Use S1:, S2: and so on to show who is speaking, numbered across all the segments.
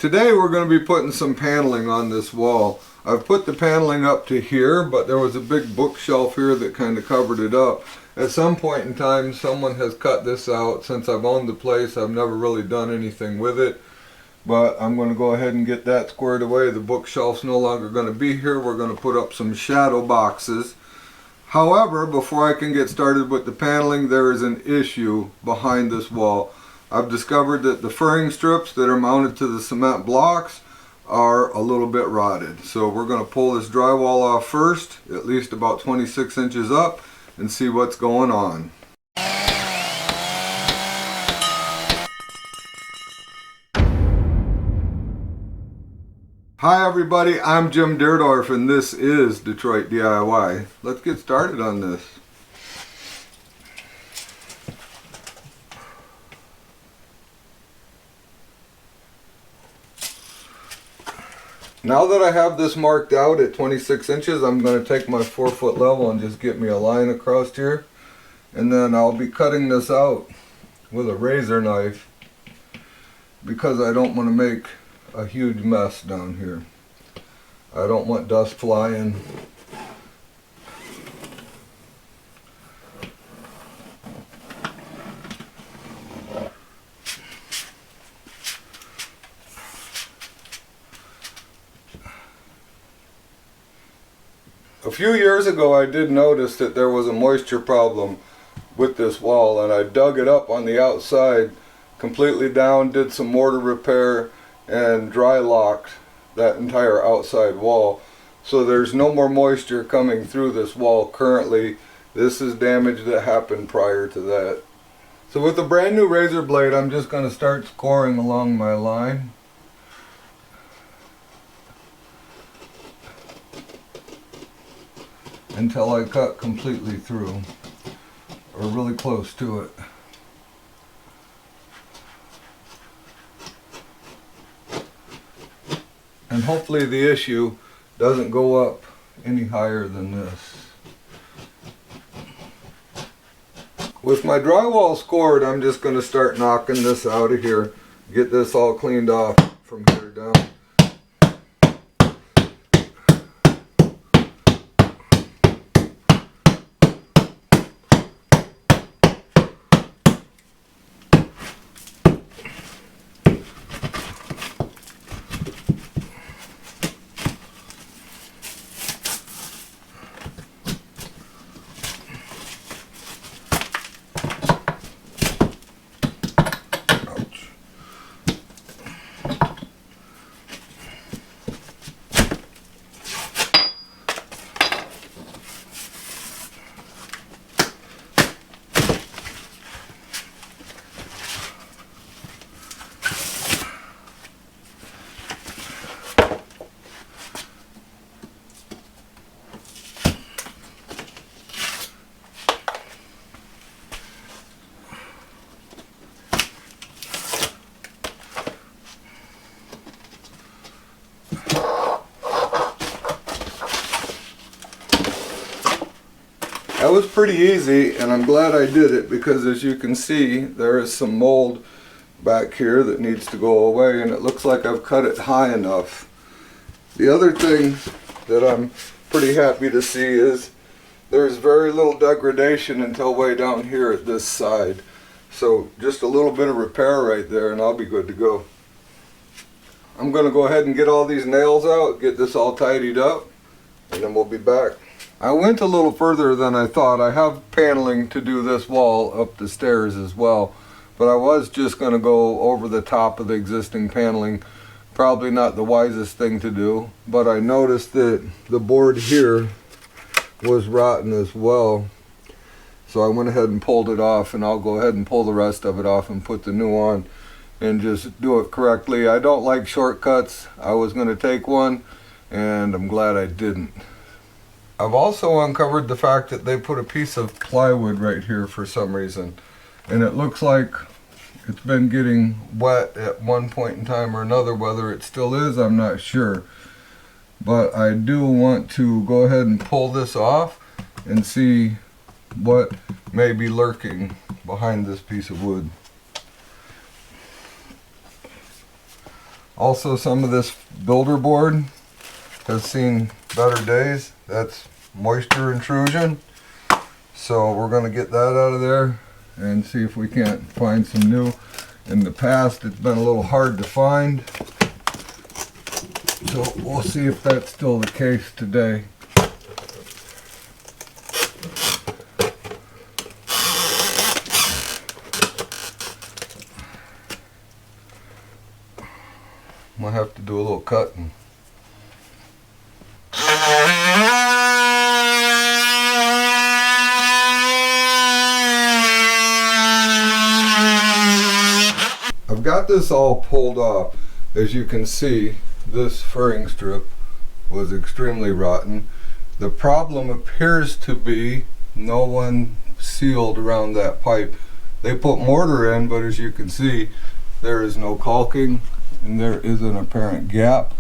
S1: Today we're going to be putting some paneling on this wall. I've put the paneling up to here, but there was a big bookshelf here that kind of covered it up. At some point in time someone has cut this out. Since I've owned the place, I've never really done anything with it. But I'm going to go ahead and get that squared away. The bookshelf's no longer going to be here. We're going to put up some shadow boxes. However, before I can get started with the paneling, there is an issue behind this wall. I've discovered that the furring strips that are mounted to the cement blocks are a little bit rotted. So we're going to pull this drywall off first, at least about 26 inches up, and see what's going on. Hi everybody, I'm Jim Deerdorf and this is Detroit DIY. Let's get started on this. Now that I have this marked out at 26 inches, I'm going to take my 4-foot level and just get me a line across here. And then I'll be cutting this out with a razor knife because I don't want to make a huge mess down here. I don't want dust flying. A few years ago I did notice that there was a moisture problem with this wall, and I dug it up on the outside completely down, did some mortar repair and dry locked that entire outside wall. So there's no more moisture coming through this wall currently. This is damage that happened prior to that. So with a brand new razor blade, I'm just going to start scoring along my line. Until I cut completely through, or really close to it. And hopefully the issue doesn't go up any higher than this. With my drywall scored, I'm just going to start knocking this out of here, get this all cleaned off from here down. That was pretty easy, and I'm glad I did it because, as you can see, there is some mold back here that needs to go away, and it looks like I've cut it high enough. The other thing that I'm pretty happy to see is there's very little degradation until way down here at this side. So just a little bit of repair right there and I'll be good to go. I'm going to go ahead and get all these nails out, get this all tidied up, and then we'll be back. I went a little further than I thought. I have paneling to do this wall up the stairs as well, but I was just going to go over the top of the existing paneling. Probably not the wisest thing to do, but I noticed that the board here was rotten as well. So I went ahead and pulled it off, and I'll go ahead and pull the rest of it off and put the new on and just do it correctly. I don't like shortcuts. I was going to take one, and I'm glad I didn't. I've also uncovered the fact that they put a piece of plywood right here for some reason, and it looks like it's been getting wet at one point in time or another. Whether it still is, I'm not sure, but I do want to go ahead and pull this off and see what may be lurking behind this piece of wood. Also, some of this builder board has seen better days. That's moisture intrusion. So we're going to get that out of there and see if we can't find some new. In the past, it's been a little hard to find. So we'll see if that's still the case today. Might have to do a little cutting. I've got this all pulled off. As you can see, this furring strip was extremely rotten. The problem appears to be no one sealed around that pipe. They put mortar in, but as you can see, there is no caulking and there is an apparent gap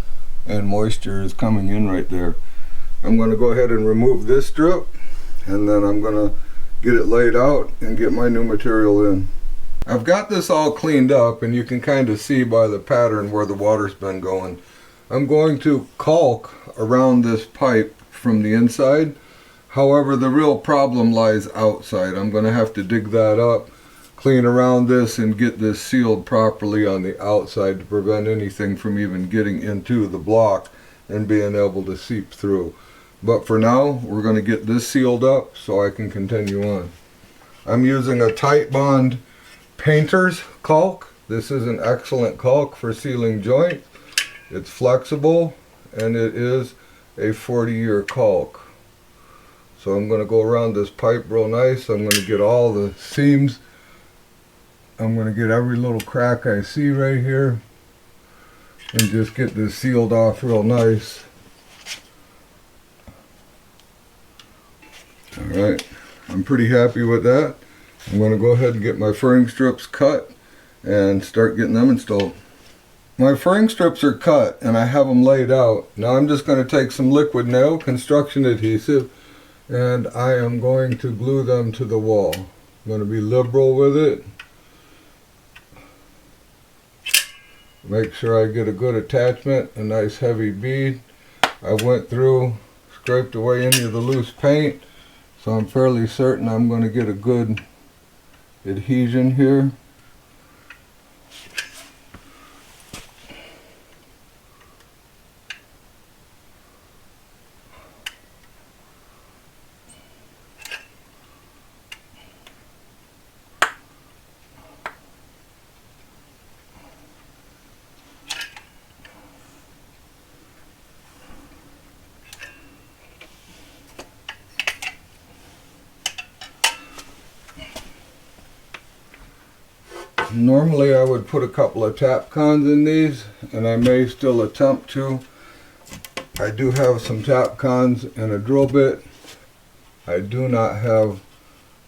S1: and moisture is coming in right there. I'm going to go ahead and remove this strip and then I'm going to get it laid out and get my new material in. I've got this all cleaned up and you can kind of see by the pattern where the water's been going. I'm going to caulk around this pipe from the inside. However, the real problem lies outside. I'm going to have to dig that up, clean around this and get this sealed properly on the outside to prevent anything from even getting into the block and being able to seep through. But for now, we're going to get this sealed up so I can continue on. I'm using a Titebond painter's caulk. This is an excellent caulk for sealing joints. It's flexible and it is a 40-year caulk. So I'm going to go around this pipe real nice. I'm going to get all the seams. I'm going to get every little crack I see right here and just get this sealed off real nice. Alright, I'm pretty happy with that. I'm going to go ahead and get my furring strips cut and start getting them installed. My furring strips are cut and I have them laid out. Now I'm just going to take some liquid nail construction adhesive and I am going to glue them to the wall. I'm going to be liberal with it. Make sure I get a good attachment, a nice heavy bead. I went through, scraped away any of the loose paint, so I'm fairly certain I'm going to get a good adhesion here. Normally I would put a couple of tap cons in these, and I may still attempt to. I do have some tap cons and a drill bit. I do not have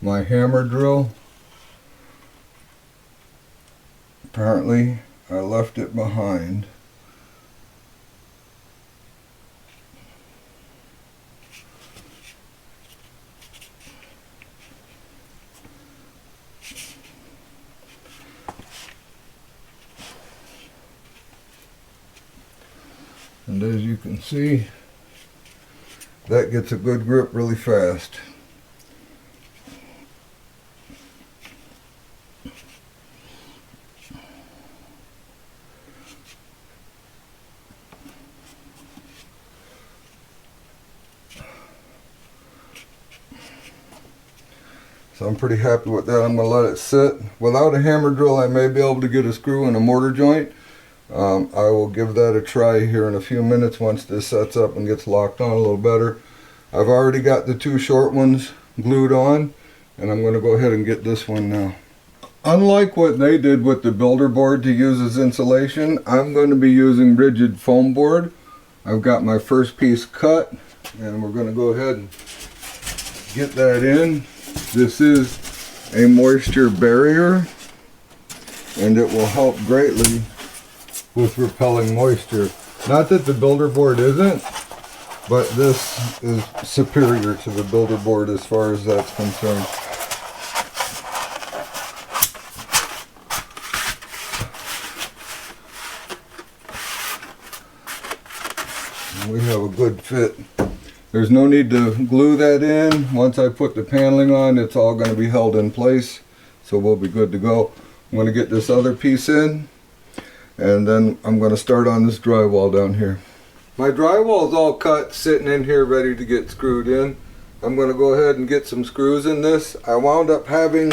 S1: my hammer drill. Apparently I left it behind. And as you can see, that gets a good grip really fast. So I'm pretty happy with that. I'm going to let it sit. Without a hammer drill, I may be able to get a screw in a mortar joint. I will give that a try here in a few minutes once this sets up and gets locked on a little better. I've already got the two short ones glued on, and I'm going to go ahead and get this one now. Unlike what they did with the builder board to use as insulation, I'm going to be using rigid foam board. I've got my first piece cut, and we're going to go ahead and get that in. This is a moisture barrier, and it will help greatly with repelling moisture. Not that the builder board isn't, but this is superior to the builder board as far as that's concerned. We have a good fit. There's no need to glue that in. Once I put the paneling on, it's all going to be held in place. So we'll be good to go. I'm going to get this other piece in, and then I'm going to start on this drywall down here. My drywall is all cut, sitting in here ready to get screwed in. I'm going to go ahead and get some screws in this. I wound up having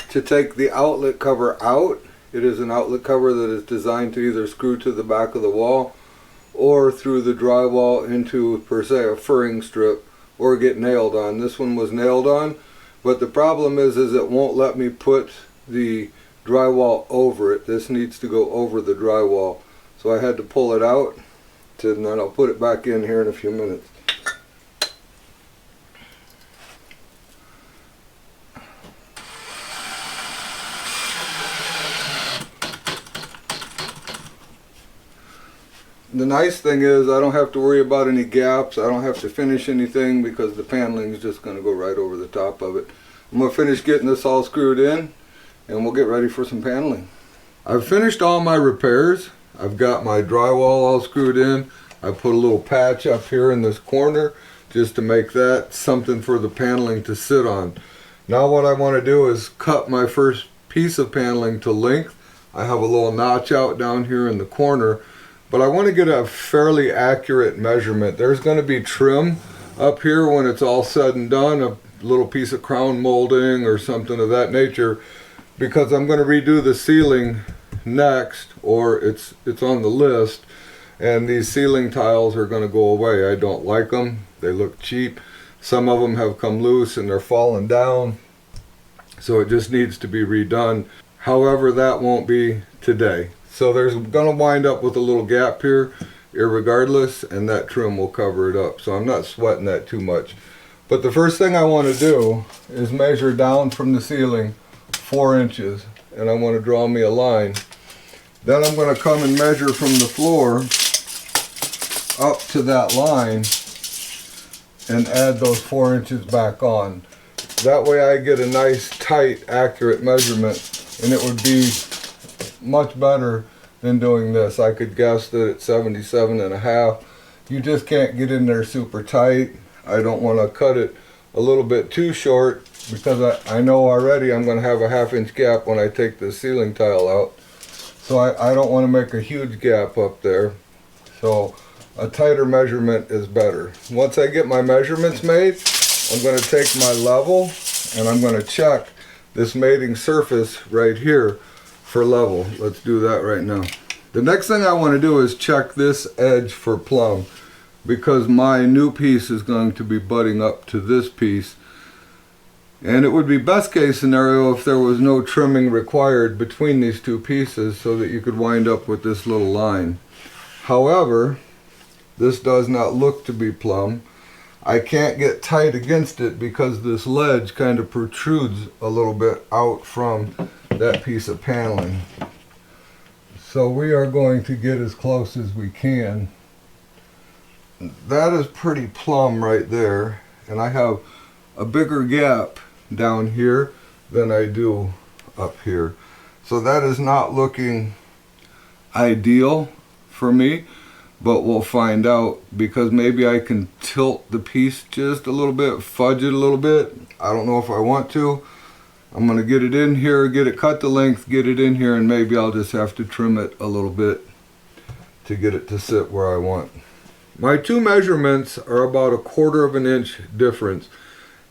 S1: to take the outlet cover out. It is an outlet cover that is designed to either screw to the back of the wall or through the drywall into, per se, a furring strip, or get nailed on. This one was nailed on, but the problem is it won't let me put the drywall over it. This needs to go over the drywall. So I had to pull it out, and then I'll put it back in here in a few minutes. The nice thing is I don't have to worry about any gaps. I don't have to finish anything because the paneling is just going to go right over the top of it. I'm going to finish getting this all screwed in, and we'll get ready for some paneling. I've finished all my repairs. I've got my drywall all screwed in. I put a little patch up here in this corner just to make that something for the paneling to sit on. Now what I want to do is cut my first piece of paneling to length. I have a little notch out down here in the corner, but I want to get a fairly accurate measurement. There's going to be trim up here when it's all said and done, a little piece of crown molding or something of that nature, because I'm going to redo the ceiling next, or it's on the list, and these ceiling tiles are going to go away. I don't like them. They look cheap. Some of them have come loose and they're falling down, so it just needs to be redone. However, that won't be today. So there's going to wind up with a little gap here irregardless, and that trim will cover it up. So I'm not sweating that too much. But the first thing I want to do is measure down from the ceiling 4 inches, and I want to draw me a line. Then I'm going to come and measure from the floor up to that line and add those 4 inches back on. That way I get a nice, tight, accurate measurement, and it would be much better than doing this. I could guess that it's 77.5. You just can't get in there super tight. I don't want to cut it a little bit too short, because I know already I'm going to have a 1/2 inch gap when I take the ceiling tile out. So I don't want to make a huge gap up there. So a tighter measurement is better. Once I get my measurements made, I'm going to take my level and I'm going to check this mating surface right here for level. Let's do that right now. The next thing I want to do is check this edge for plumb, because my new piece is going to be butting up to this piece, and it would be best case scenario if there was no trimming required between these two pieces so that you could wind up with this little line. However, this does not look to be plumb. I can't get tight against it because this ledge kind of protrudes a little bit out from that piece of paneling. So we are going to get as close as we can. That is pretty plumb right there, and I have a bigger gap down here than I do up here. So that is not looking ideal for me, but we'll find out, because maybe I can tilt the piece just a little bit, fudge it a little bit. I don't know if I want to. I'm going to get it in here, get it cut to length, get it in here, and maybe I'll just have to trim it a little bit to get it to sit where I want. My two measurements are about 1/4 inch difference,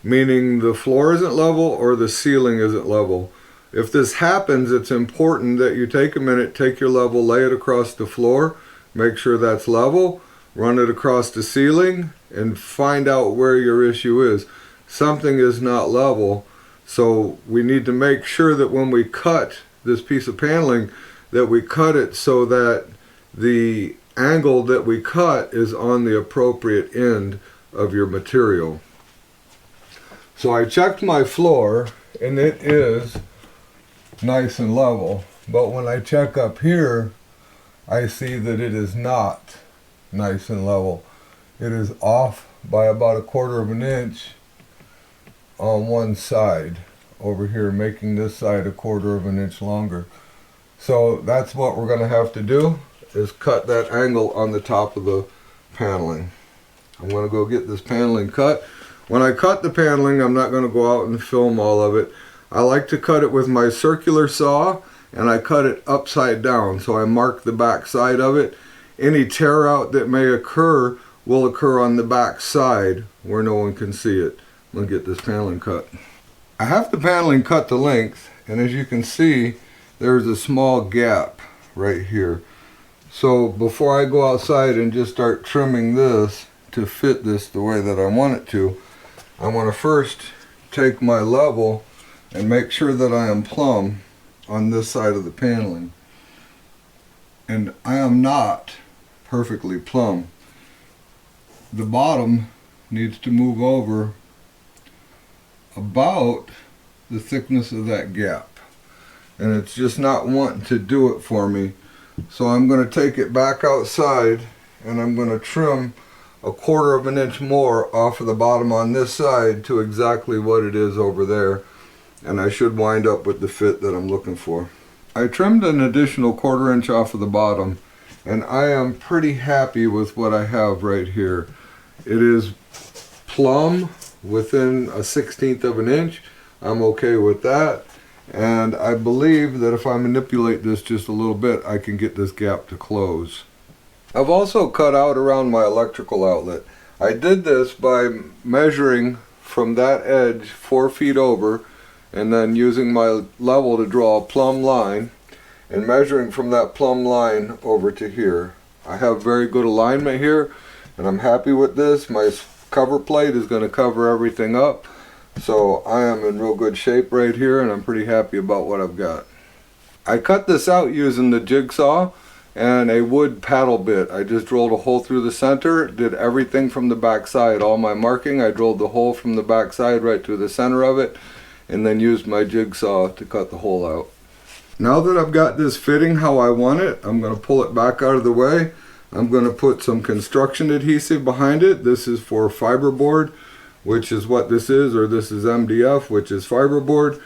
S1: meaning the floor isn't level or the ceiling isn't level. If this happens, it's important that you take a minute, take your level, lay it across the floor, make sure that's level, run it across the ceiling, and find out where your issue is. Something is not level, so we need to make sure that when we cut this piece of paneling, that we cut it so that the angle that we cut is on the appropriate end of your material. So I checked my floor, and it is nice and level, but when I check up here, I see that it is not nice and level. It is off by about 1/4 inch on one side over here, making this side 1/4 inch longer. So that's what we're going to have to do, is cut that angle on the top of the paneling. I'm going to go get this paneling cut. When I cut the paneling, I'm not going to go out and film all of it. I like to cut it with my circular saw, and I cut it upside down, so I mark the back side of it. Any tear out that may occur will occur on the back side where no one can see it. I'm going to get this paneling cut. I have the paneling cut to length, and as you can see, there's a small gap right here. So before I go outside and just start trimming this to fit this the way that I want it to, I want to first take my level and make sure that I am plumb on this side of the paneling. And I am not perfectly plumb. The bottom needs to move over about the thickness of that gap. And it's just not wanting to do it for me. So I'm going to take it back outside and I'm going to trim 1/4 of an inch more off of the bottom on this side to exactly what it is over there. And I should wind up with the fit that I'm looking for. I trimmed an additional 1/4 inch off of the bottom, and I am pretty happy with what I have right here. It is plumb within a 1/16 of an inch. I'm okay with that. And I believe that if I manipulate this just a little bit, I can get this gap to close. I've also cut out around my electrical outlet. I did this by measuring from that edge 4 feet over, and then using my level to draw a plumb line, and measuring from that plumb line over to here. I have very good alignment here, and I'm happy with this. My cover plate is going to cover everything up. So I am in real good shape right here, and I'm pretty happy about what I've got. I cut this out using the jigsaw and a wood paddle bit. I just drilled a hole through the center, did everything from the back side. All my marking, I drilled the hole from the back side right through the center of it, and then used my jigsaw to cut the hole out. Now that I've got this fitting how I want it, I'm going to pull it back out of the way. I'm going to put some construction adhesive behind it. This is for fiberboard, which is what this is, or this is MDF, which is fiberboard,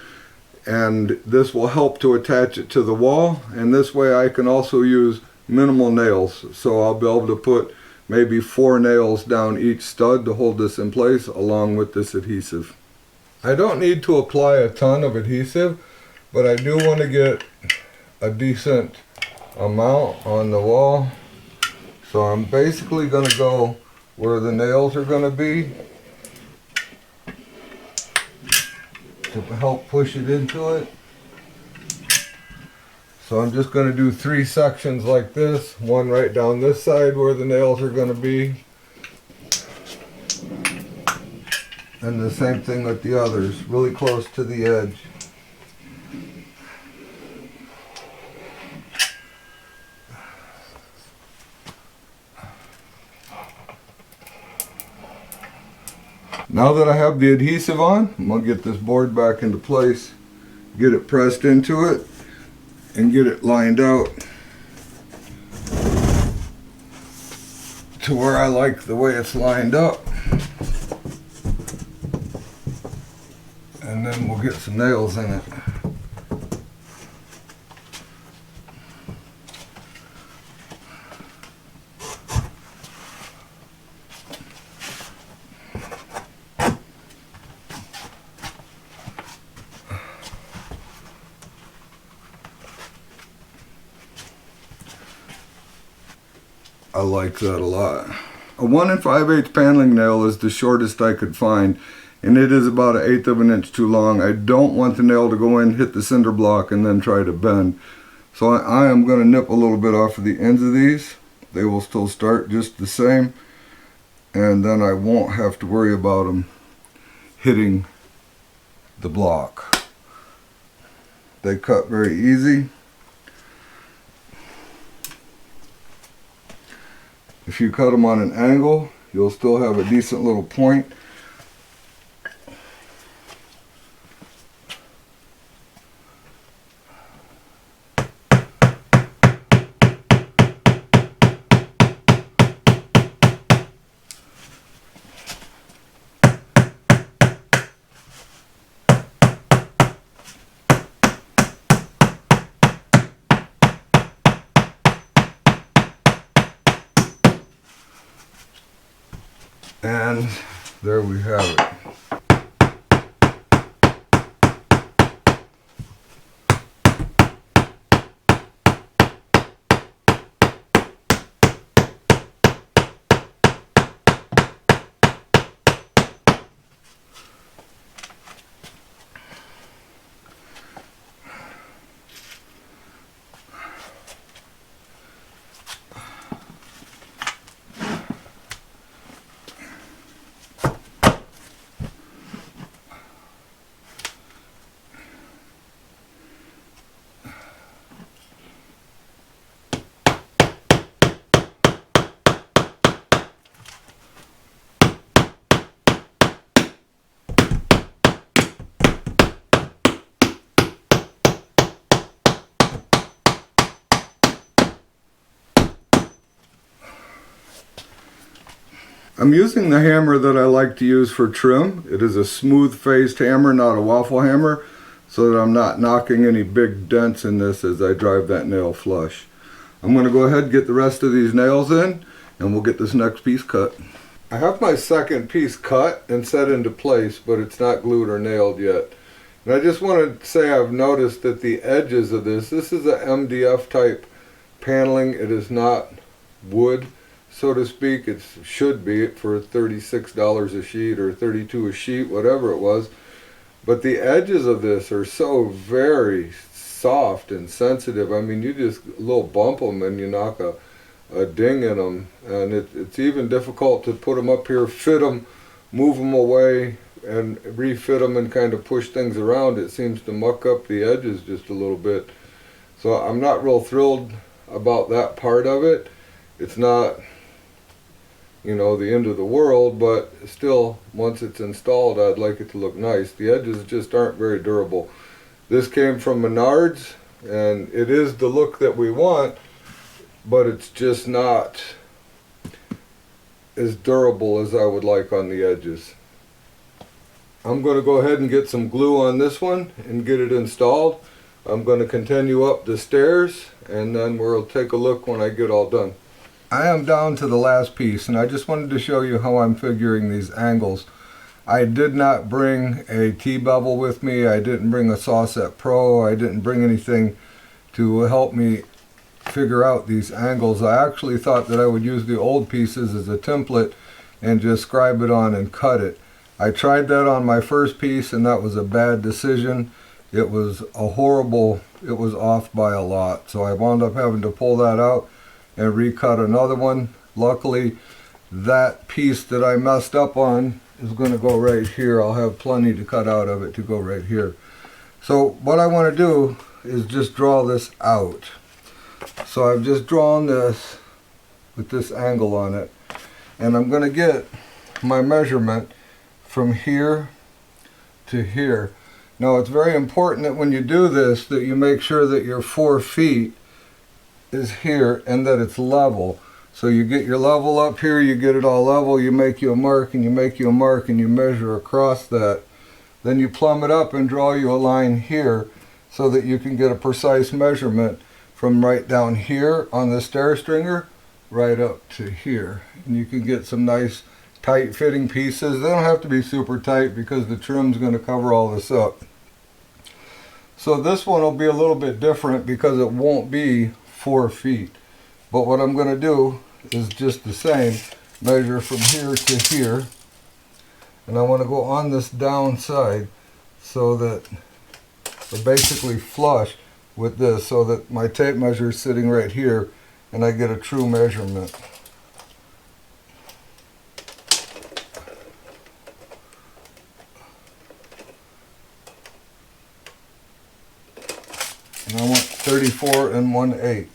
S1: and this will help to attach it to the wall. And this way I can also use minimal nails, so I'll be able to put maybe 4 nails down each stud to hold this in place along with this adhesive. I don't need to apply a ton of adhesive, but I do want to get a decent amount on the wall. So I'm basically going to go where the nails are going to be to help push it into it. So I'm just going to do 3 sections like this, one right down this side where the nails are going to be, and the same thing with the others, really close to the edge. Now that I have the adhesive on, I'm going to get this board back into place, get it pressed into it, and get it lined out to where I like the way it's lined up. And then we'll get some nails in it. I like that a lot. A 1 5/8 paneling nail is the shortest I could find, and it is about 1/8 of an inch too long. I don't want the nail to go in, hit the cinder block, and then try to bend. So I am going to nip a little bit off of the ends of these. They will still start just the same, and then I won't have to worry about them hitting the block. They cut very easy. If you cut them on an angle, you'll still have a decent little point. And there we have it. I'm using the hammer that I like to use for trim. It is a smooth faced hammer, not a waffle hammer, so that I'm not knocking any big dents in this as I drive that nail flush. I'm going to go ahead and get the rest of these nails in, and we'll get this next piece cut. I have my second piece cut and set into place, but it's not glued or nailed yet. And I just want to say I've noticed that the edges of this is a MDF type paneling. It is not wood, so to speak. It should be for $36 a sheet or $32 a sheet, whatever it was. But the edges of this are so very soft and sensitive. I mean, you just a little bump them and you knock a ding in them. And it's even difficult to put them up here, fit them, move them away, and refit them and kind of push things around. It seems to muck up the edges just a little bit. So I'm not real thrilled about that part of it. It's not, you know, the end of the world, but still, once it's installed, I'd like it to look nice. The edges just aren't very durable. This came from Menards, and it is the look that we want, but it's just not as durable as I would like on the edges. I'm going to go ahead and get some glue on this one and get it installed. I'm going to continue up the stairs, and then we'll take a look when I get all done. I am down to the last piece, and I just wanted to show you how I'm figuring these angles. I did not bring a T-bevel with me. I didn't bring a Sawset Pro. I didn't bring anything to help me figure out these angles. I actually thought that I would use the old pieces as a template and just scribe it on and cut it. I tried that on my first piece, and that was a bad decision. It was a horrible, it was off by a lot. So I wound up having to pull that out and recut another one. Luckily, that piece that I messed up on is going to go right here. I'll have plenty to cut out of it to go right here. So what I want to do is just draw this out. So I've just drawn this with this angle on it, and I'm going to get my measurement from here to here. Now it's very important that when you do this that you make sure that your 4 feet is here and that it's level. So you get your level up here, you get it all level, you make you a mark and you make you a mark and you measure across that. Then you plumb it up and draw you a line here so that you can get a precise measurement from right down here on the stair stringer right up to here. And you can get some nice tight fitting pieces. They don't have to be super tight because the trim's going to cover all this up. So this one will be a little bit different because it won't be 4 feet. But what I'm going to do is just the same, measure from here to here, and I want to go on this down side so that we're basically flush with this, so that my tape measure is sitting right here and I get a true measurement. And I want 34 1/8.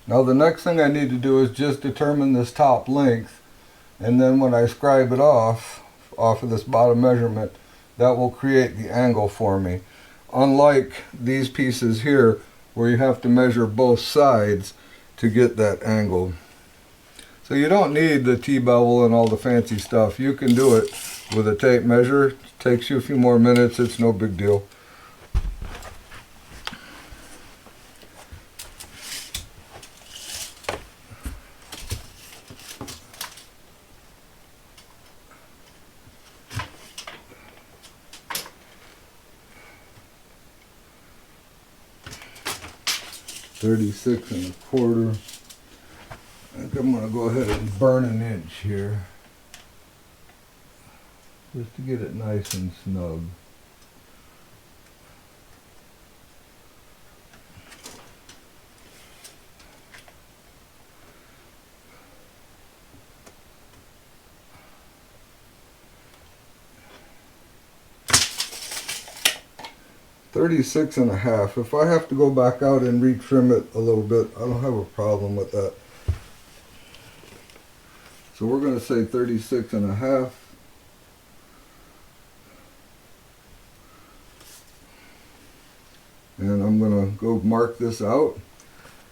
S1: Now the next thing I need to do is just determine this top length, and then when I scribe it off of this bottom measurement, that will create the angle for me. Unlike these pieces here where you have to measure both sides to get that angle. So you don't need the T-bevel and all the fancy stuff. You can do it with a tape measure. It takes you a few more minutes. It's no big deal. 36 1/4. I think I'm going to go ahead and burn 1 inch here, just to get it nice and snug. $36.5. If I have to go back out and retrim it a little bit, I don't have a problem with that. So we're going to say 36.5. And I'm going to go mark this out,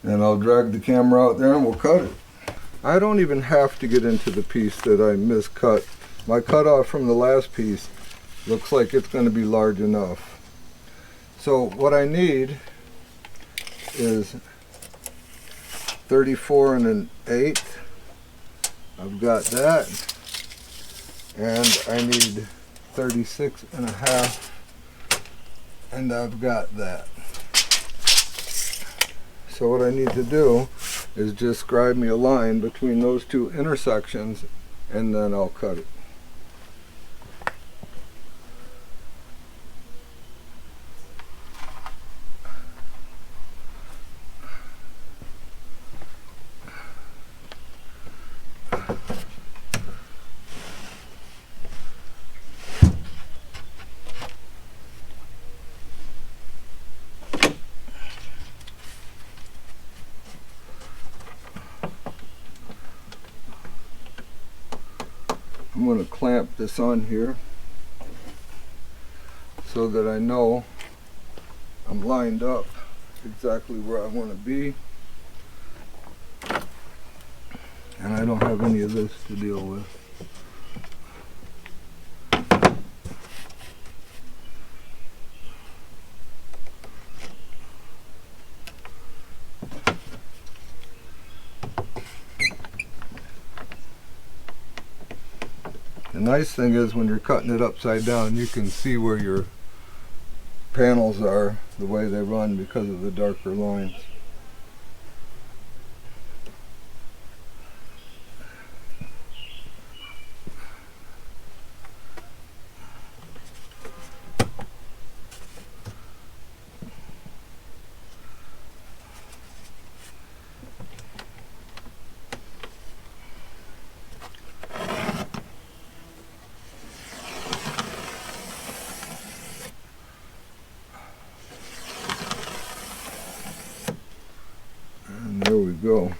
S1: and I'll drag the camera out there and we'll cut it. I don't even have to get into the piece that I miscut. My cutoff from the last piece looks like it's going to be large enough. So what I need is 34 1/8. I've got that. And I need 36.5. And I've got that. So what I need to do is just scribe me a line between those two intersections, and then I'll cut it. I'm going to clamp this on here so that I know I'm lined up exactly where I want to be, and I don't have any of this to deal with. The nice thing is when you're cutting it upside down, you can see where your panels are, the way they run, because of the darker lines. There we go.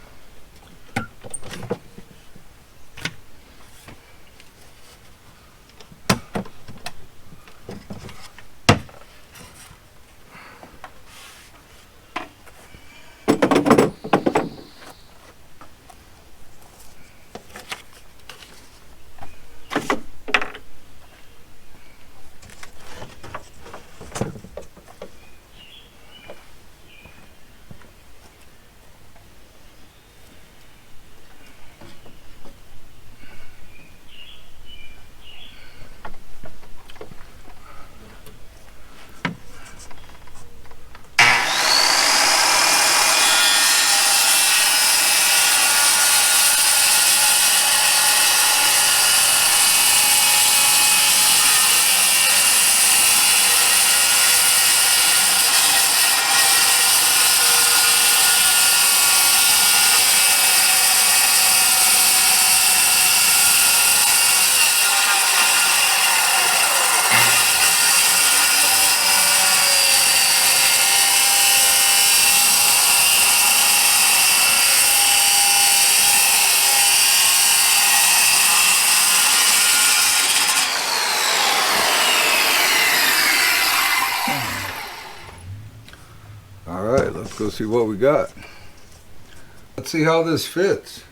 S1: Alright, let's go see what we got. Let's see how this fits.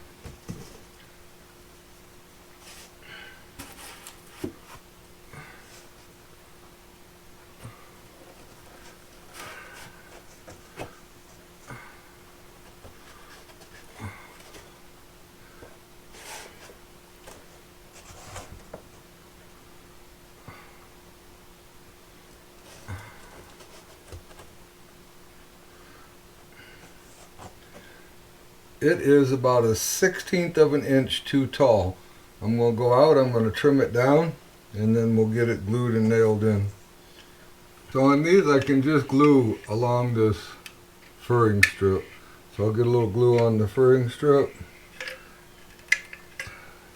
S1: it is about a 1/16 of an inch too tall. I'm going to go out, I'm going to trim it down, and then we'll get it glued and nailed in. So on these I can just glue along this furring strip. So I'll get a little glue on the furring strip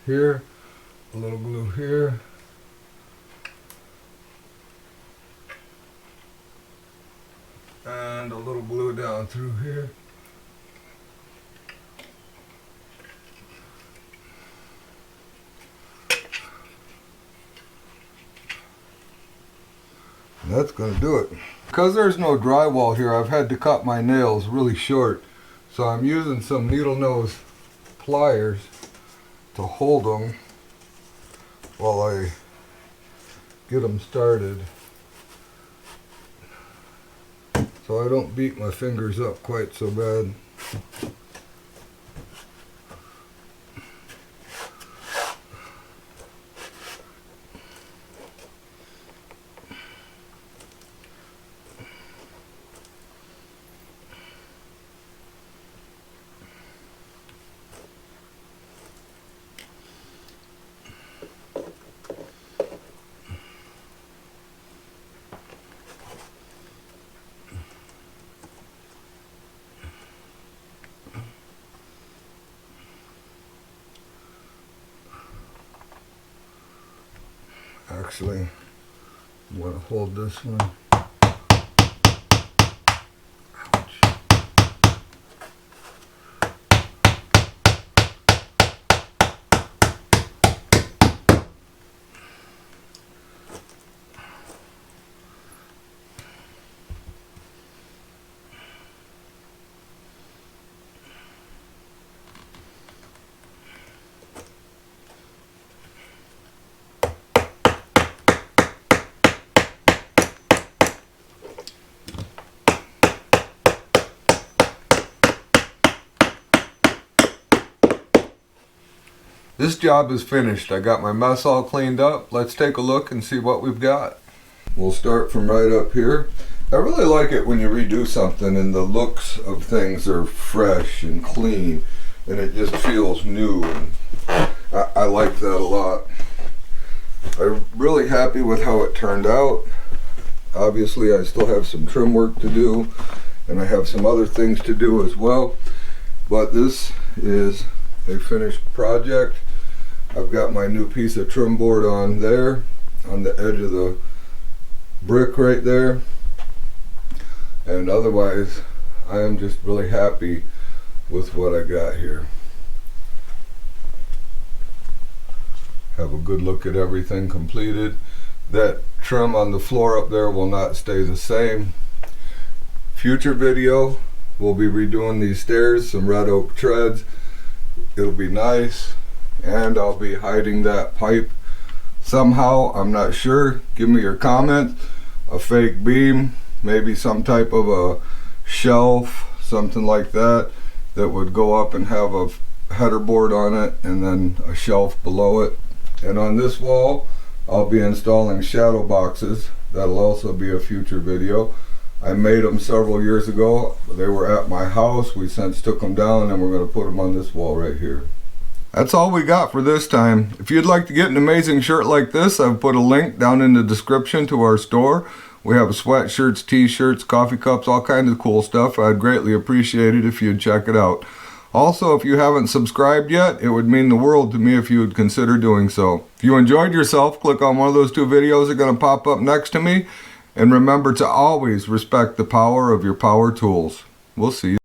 S1: here, a little glue here, and a little glue down through here. And that's going to do it. Because there's no drywall here, I've had to cut my nails really short. So I'm using some needle nose pliers to hold them while I get them started, so I don't beat my fingers up quite so bad. Actually, I'm going to hold this one. Ouch. This job is finished. I got my mess all cleaned up. Let's take a look and see what we've got. We'll start from right up here. I really like it when you redo something and the looks of things are fresh and clean and it just feels new. And I like that a lot. I'm really happy with how it turned out. Obviously I still have some trim work to do and I have some other things to do as well. But this is a finished project. I've got my new piece of trim board on there, on the edge of the brick right there. And otherwise, I am just really happy with what I got here. Have a good look at everything completed. That trim on the floor up there will not stay the same. Future video, we'll be redoing these stairs, some red oak treads. It'll be nice, and I'll be hiding that pipe somehow. I'm not sure. Give me your comments. A fake beam, maybe some type of a shelf, something like that, that would go up and have a header board on it and then a shelf below it. And on this wall I'll be installing shadow boxes. That'll also be a future video. I made them several years ago. They were at my house. We since took them down and we're going to put them on this wall right here. That's all we got for this time. If you'd like to get an amazing shirt like this, I've put a link down in the description to our store. We have sweatshirts, t-shirts, coffee cups, all kinds of cool stuff. I'd greatly appreciate it if you'd check it out. Also, if you haven't subscribed yet, it would mean the world to me if you would consider doing so. If you enjoyed yourself, click on one of those two videos that are going to pop up next to me. And remember to always respect the power of your power tools. We'll see you.